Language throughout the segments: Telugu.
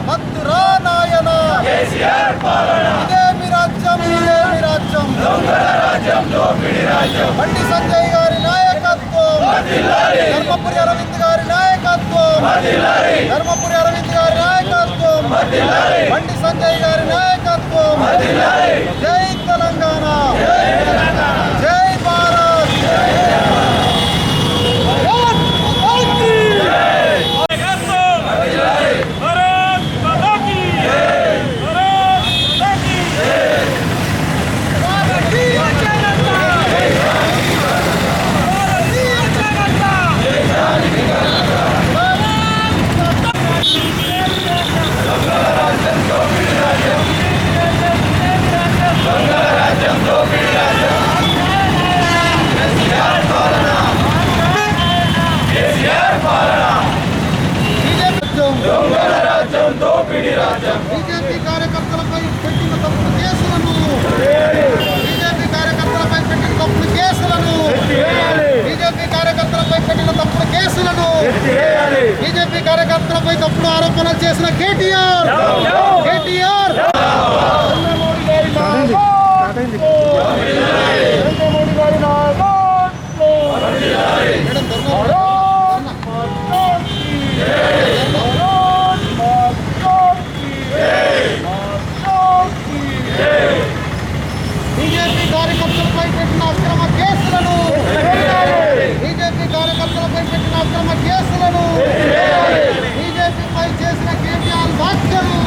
మత్తురా నాయన ఇదేమి రాజ్యం బండి సంజయ్ గారి నాయకత్వం, ధర్మపురి అరవింద్ గారి నాయకత్వం, బండి సంజయ్ గారి నాయకత్వం. జై తెలంగాణ, జై భారత్. బీజేపీ కార్యకర్తలపై పెట్టిన తప్పుడు కేసులను, బీజేపీ కార్యకర్తలపై పెట్టిన తప్పుడు కేసులను, బీజేపీ కార్యకర్తలపై పెట్టిన తప్పుడు కేసులను, బీజేపీ కార్యకర్తలపై తప్పుడు ఆరోపణలు చేసిన కేటీఆర్ బీజేపీ కార్యకర్తలపై పెట్టిన అక్రమ కేసులను, బీజేపీ కార్యకర్తలపై పెట్టిన అక్రమ కేసులను, బీజేపీపై చేసిన కేటీఆర్ వ్యాఖ్యలు,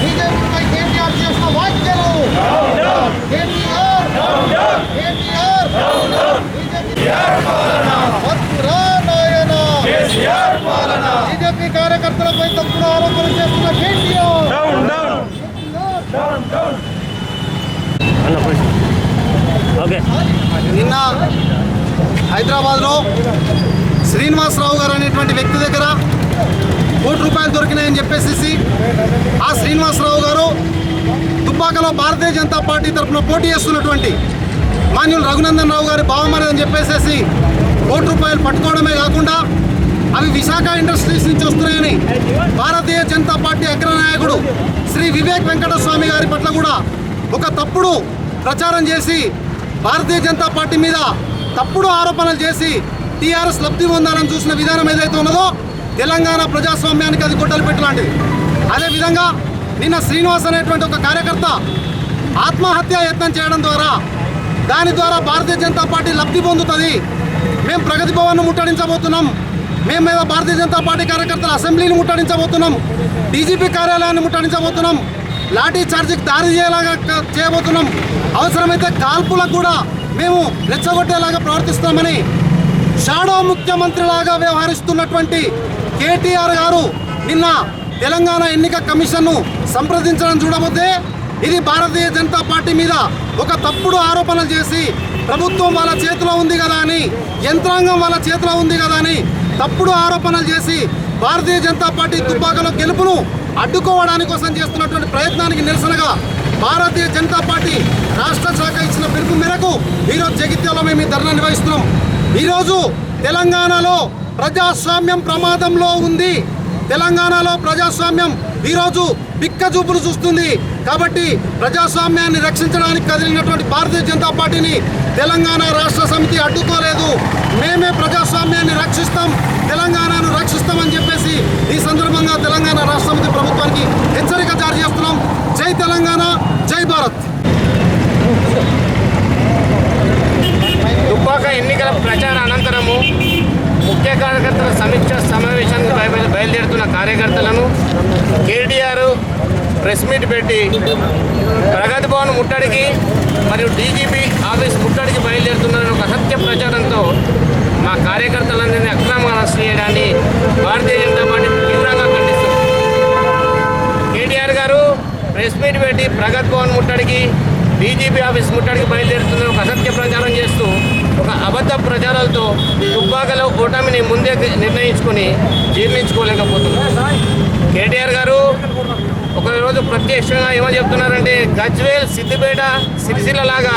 బీజేపీపై కేటీఆర్ చేసిన వ్యాఖ్యలు, బీజేపీ కార్యకర్తలపై తప్పుడు ఆరోపణలు చేస్తున్న కేటీఆర్. నిన్న హైదరాబాద్లో శ్రీనివాసరావు గారు అనేటువంటి వ్యక్తి దగ్గర ₹1 కోటి దొరికినాయని చెప్పేసి ఆ శ్రీనివాసరావు గారు దుబ్బాకలో భారతీయ జనతా పార్టీ తరఫున పోటీ చేస్తున్నటువంటి మాన్యులు రఘునందన్ రావు గారి బావమరి అని చెప్పేసి ₹1 కోటి పట్టుకోవడమే కాకుండా అవి విశాఖ ఇండస్ట్రీస్ నుంచి వస్తున్నాయని భారతీయ జనతా పార్టీ అగ్రనాయకుడు శ్రీ వివేక్ వెంకటస్వామి గారి పట్ల కూడా ఒక తప్పుడు ప్రచారం చేసి భారతీయ జనతా పార్టీ మీద తప్పుడు ఆరోపణలు చేసి టీఆర్ఎస్ లబ్ధి పొందాలని చూసిన విధానం ఏదైతే ఉన్నదో తెలంగాణ ప్రజాస్వామ్యానికి అది గొడ్డలు పెట్టలాంటిది. అదేవిధంగా నిన్న శ్రీనివాస్ అనేటువంటి ఒక కార్యకర్త ఆత్మహత్య యత్నం చేయడం ద్వారా దాని ద్వారా భారతీయ జనతా పార్టీ లబ్ధి పొందుతుంది, మేము ప్రగతి భవన్ను ముట్టడించబోతున్నాం, మేము మీద భారతీయ జనతా పార్టీ కార్యకర్తల అసెంబ్లీని ముట్టడించబోతున్నాం, డీజీపీ కార్యాలయాన్ని ముట్టడించబోతున్నాం, లాఠీ చార్జీకి దారి చేయబోతున్నాం, అవసరమైతే కాల్పులకు కూడా మేము రెచ్చగొట్టేలాగా ప్రవర్తిస్తామని షాడో ముఖ్యమంత్రిలాగా వ్యవహరిస్తున్నటువంటి కేటీఆర్ గారు నిన్న తెలంగాణ ఎన్నిక కమిషన్ను సంప్రదించడం చూడబోతే ఇది భారతీయ జనతా పార్టీ మీద ఒక తప్పుడు ఆరోపణలు చేసి ప్రభుత్వం వాళ్ళ చేతిలో ఉంది కదా అని, యంత్రాంగం వాళ్ళ చేతిలో ఉంది కదా అని తప్పుడు ఆరోపణలు చేసి భారతీయ జనతా పార్టీ దుబ్బాకలో గెలుపును అడ్డుకోవడానికి కోసం చేస్తున్నటువంటి ప్రయత్నానికి నిరసనగా భారతీయ జనతా పార్టీ రాష్ట్ర శాఖ ఇచ్చిన పిలుపు మేరకు ఈరోజు జగిత్యాలలో మేము ఈ ధర్నా నిర్వహిస్తున్నాం. ఈరోజు తెలంగాణలో ప్రజాస్వామ్యం ప్రమాదంలో ఉంది, తెలంగాణలో ప్రజాస్వామ్యం ఈరోజు బిక్కజూపులు చూస్తుంది. కాబట్టి ప్రజాస్వామ్యాన్ని రక్షించడానికి కదిలినటువంటి భారతీయ జనతా పార్టీని తెలంగాణ రాష్ట్ర సమితి అడ్డుకోలేదు. మేమే ప్రజాస్వామ్యాన్ని రక్షిస్తాం, తెలంగాణను రక్షిస్తామని చెప్పేసి ఈ సందర్భంగా తెలంగాణ రాష్ట్ర సమితి ప్రభుత్వానికి హెచ్చరిక జారీ చేస్తున్నాం. జై తెలంగాణ, జై భారత్. దుబ్బాక ఎన్నికల ప్రచార అనంతరము ముఖ్య కార్యకర్తల సమీక్ష సమావేశానికి బయలుదేరుతున్న కార్యకర్తలను కేటీఆర్ ప్రెస్ మీట్ పెట్టి ప్రగతి భవన్ ముట్టడికి మరియు డీజీపీ ఆఫీస్ ముట్టడికి బయలుదేరుతున్నారని ఒక అసత్య ప్రచారంతో మా కార్యకర్తలందరినీ అక్రమంగా అరెస్ట్ చేయడాన్ని భారతీయ జనతా పార్టీ తీవ్రంగా ఖండిస్తుంది. కేటీఆర్ గారు ప్రెస్ మీట్ పెట్టి ప్రగతి భవన్ ముట్టడికి డీజీపీ ఆఫీస్ ముట్టడికి బయలుదేరుతున్న ఒక అసత్య ప్రచారం చేస్తూ ఒక అబద్ధ ప్రచారాలతో దుబ్బాకలో ఓటమిని ముందే నిర్ణయించుకొని జీర్ణించుకోలేకపోతున్నారు. కేటీఆర్ గారు ఒకరోజు ప్రత్యక్షంగా ఏమని చెప్తున్నారంటే గజ్వేల్, సిద్దిపేట, సిరిసిల్ల లాగా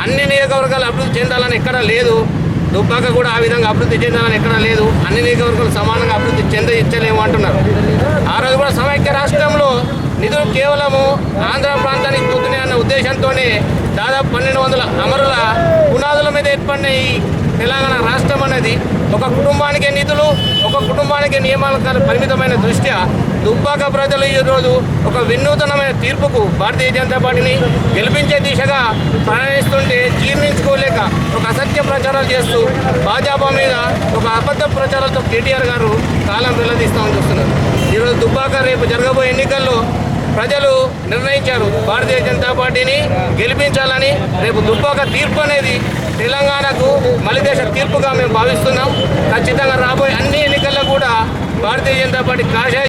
అన్ని నియోజకవర్గాలు అభివృద్ధి చెందాలని ఎక్కడా లేదు, దుబ్బాక కూడా ఆ విధంగా అభివృద్ధి చెందాలని ఎక్కడా లేదు. అన్ని నియోజకవర్గాలు సమానంగా అభివృద్ధి ఇచ్చలేము అంటున్నారు. ఆ రోజు కూడా సమైక్య రాష్ట్రంలో నిధులు కేవలము ఆంధ్ర ప్రాంతానికి పోతున్నాయి అన్న ఉద్దేశంతోనే దాదాపు 1200 అమరుల పునాదుల మీద ఏర్పడిన ఈ తెలంగాణ రాష్ట్రం అనేది ఒక కుటుంబానికే నిధులు, ఒక కుటుంబానికి నియమాలకు పరిమితమైన దృష్ట్యా దుబ్బాక ప్రజలు ఈరోజు ఒక వినూతనమైన తీర్పుకు భారతీయ జనతా పార్టీని గెలిపించే దిశగా ప్రయాణిస్తుంటే జీర్ణించుకోలేక ఒక అసత్య ప్రచారాలు చేస్తూ భాజపా మీద ఒక అబద్ధ ప్రచారాలతో కేటీఆర్ గారు కాలం వెల్లదీస్తామని చూస్తున్నారు. ఈరోజు దుబ్బాక రేపు జరగబోయే ఎన్నికల్లో ప్రజలు నిర్ణయించారు భారతీయ జనతా పార్టీని గెలిపించాలని. రేపు దుబ్బాక తీర్పు అనేది తెలంగాణకు మలిదేశ తీర్పుగా మేము భావిస్తున్నాం. ఖచ్చితంగా రాబోయే అన్ని ఎన్నికల్లో కూడా భారతీయ జనతా పార్టీ కాషాయ